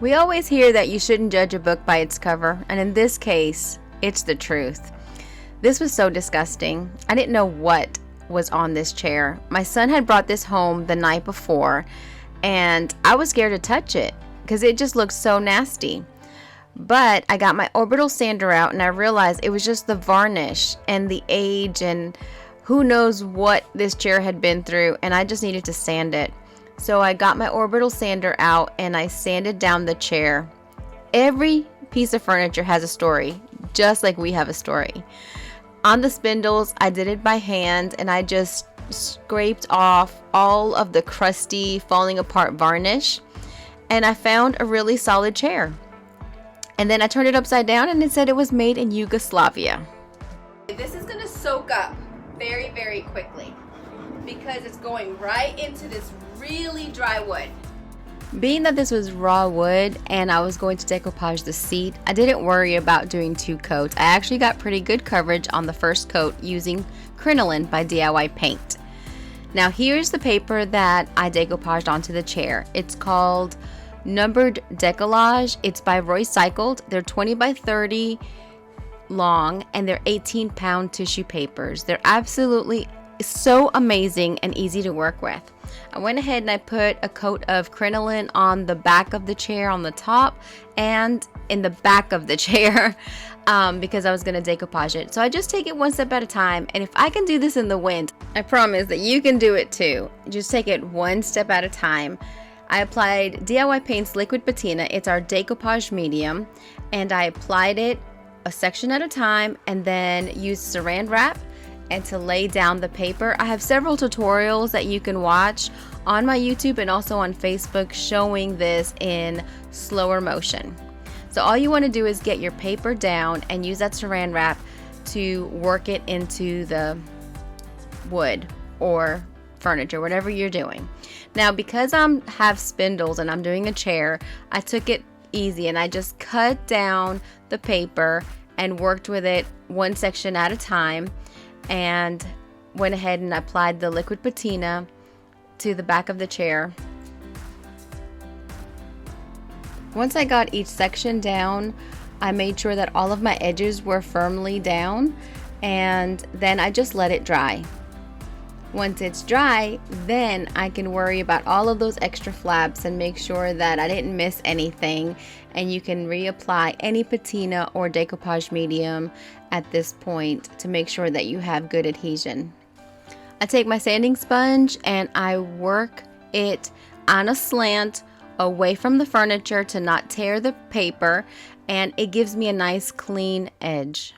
We always hear that you shouldn't judge a book by its cover, and in this case, it's the truth. This was so disgusting. I didn't know what was on this chair. My son had brought this home the night before, and I was scared to touch it because it just looked so nasty. But I got my orbital sander out and I realized it was just the varnish and the age and who knows what this chair had been through, and I just needed to sand it. So I got my orbital sander out and I sanded down the chair. Every piece of furniture has a story, just like we have a story. On the spindles, I did it by hand and I just scraped off all of the crusty, falling apart varnish, and I found a really solid chair. And then I turned it upside down and it said it was made in Yugoslavia. This is going to soak up very, very quickly because it's going right into this really dry wood. Being that this was raw wood and I was going to decoupage the seat, I didn't worry about doing 2 coats. I actually got pretty good coverage on the first coat using crinoline by DIY Paint. Now here's the paper that I decoupaged onto the chair. It's called Numbered Decoupage. It's by Roycycled. They're 20 by 30 long and they're 18-pound tissue papers. They're absolutely so amazing and easy to work with. I went ahead and I put a coat of crinoline on the back of the chair on the top and in the back of the chair because I was going to decoupage it. So I just take it one step at a time, and if I can do this in the wind, I promise that you can do it too. Just take it one step at a time. I applied DIY Paint's liquid patina. It's our decoupage medium, and I applied it a section at a time and then used saran wrap and to lay down the paper. I have several tutorials that you can watch on my YouTube and also on Facebook showing this in slower motion. So all you want to do is get your paper down and use that saran wrap to work it into the wood or furniture, whatever you're doing. Now, because I have spindles and I'm doing a chair, I took it easy and I just cut down the paper and worked with it one section at a time and went ahead and applied the liquid patina to the back of the chair. Once I got each section down, I made sure that all of my edges were firmly down, and then I just let it dry. Once it's dry, then I can worry about all of those extra flaps and make sure that I didn't miss anything, and you can reapply any patina or decoupage medium at this point to make sure that you have good adhesion. I take my sanding sponge and I work it on a slant away from the furniture to not tear the paper, and it gives me a nice clean edge.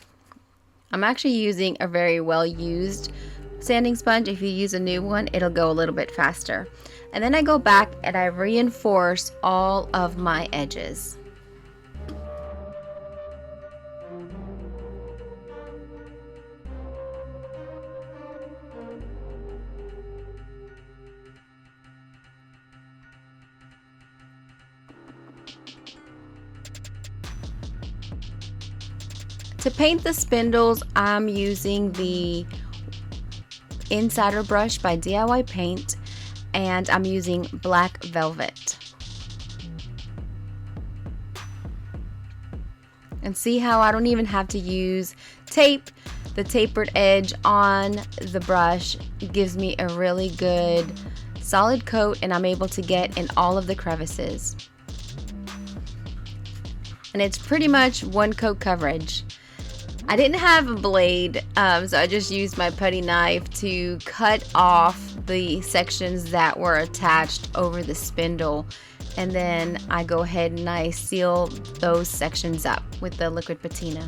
I'm actually using a very well used sanding sponge. If you use a new one, it'll go a little bit faster. And then I go back and I reinforce all of my edges. To paint the spindles, I'm using the Insider brush by DIY Paint, and I'm using black velvet. And see how I don't even have to use tape. The tapered edge on the brush gives me a really good solid coat, and I'm able to get in all of the crevices. And it's pretty much one coat coverage. I didn't have a blade, so I just used my putty knife to cut off the sections that were attached over the spindle, and then I go ahead and I seal those sections up with the liquid patina.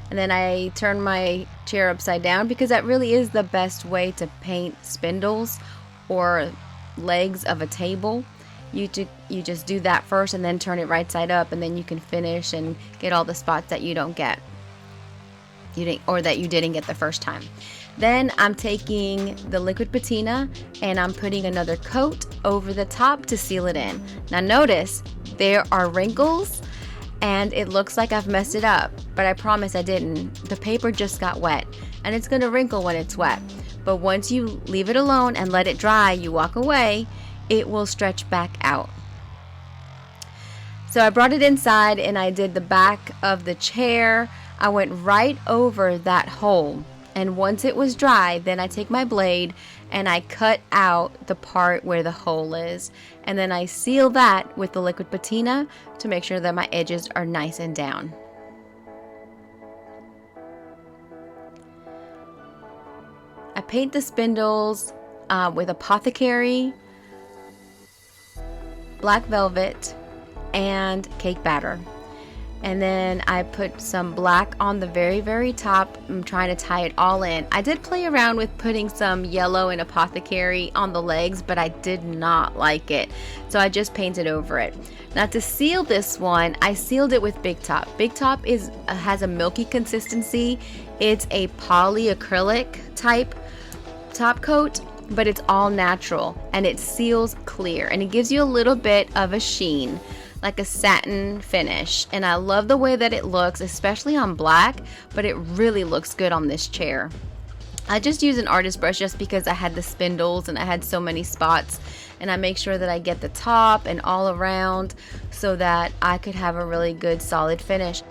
And then I turn my chair upside down because that really is the best way to paint spindles or legs of a table. You just do that first and then turn it right side up, and then you can finish and get all the spots that you don't get. Or that you didn't get the first time. Then I'm taking the liquid patina and I'm putting another coat over the top to seal it in. Now notice there are wrinkles and it looks like I've messed it up, but I promise I didn't. The paper just got wet and it's going to wrinkle when it's wet. but once you leave it alone and let it dry, you walk away, it will stretch back out. So I brought it inside and I did the back of the chair. I went right over that hole, and once it was dry, then I take my blade and I cut out the part where the hole is, and then I seal that with the liquid patina to make sure that my edges are nice and down. I paint the spindles with apothecary, black velvet, and cake batter. And then I put some black on the very, very top. I'm trying to tie it all in. I did play around with putting some yellow and apothecary on the legs, but I did not like it, so I just painted over it. Now to seal this one, I sealed it with Big Top. Big Top has a milky consistency. It's a polyacrylic type top coat, but it's all natural and it seals clear, and it gives you a little bit of a sheen, like a satin finish, and I love the way that it looks, especially on black, but it really looks good on this chair. I just use an artist brush just because I had the spindles and I had so many spots, and I make sure that I get the top and all around so that I could have a really good solid finish.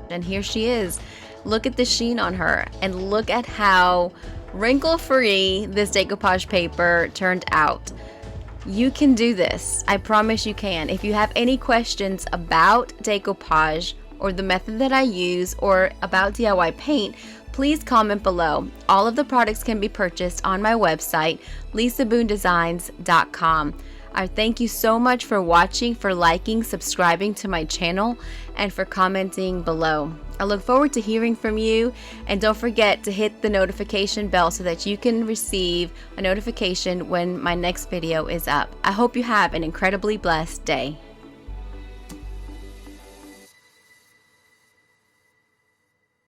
And here she is. Look at the sheen on her, and look at how wrinkle-free this decoupage paper turned out. You can do this. I promise you can. If you have any questions about decoupage or the method that I use or about DIY paint, please comment below. All of the products can be purchased on my website, lisaboondesigns.com. I thank you so much for watching, for liking, subscribing to my channel, and for commenting below. I look forward to hearing from you, and don't forget to hit the notification bell so that you can receive a notification when my next video is up. I hope you have an incredibly blessed day.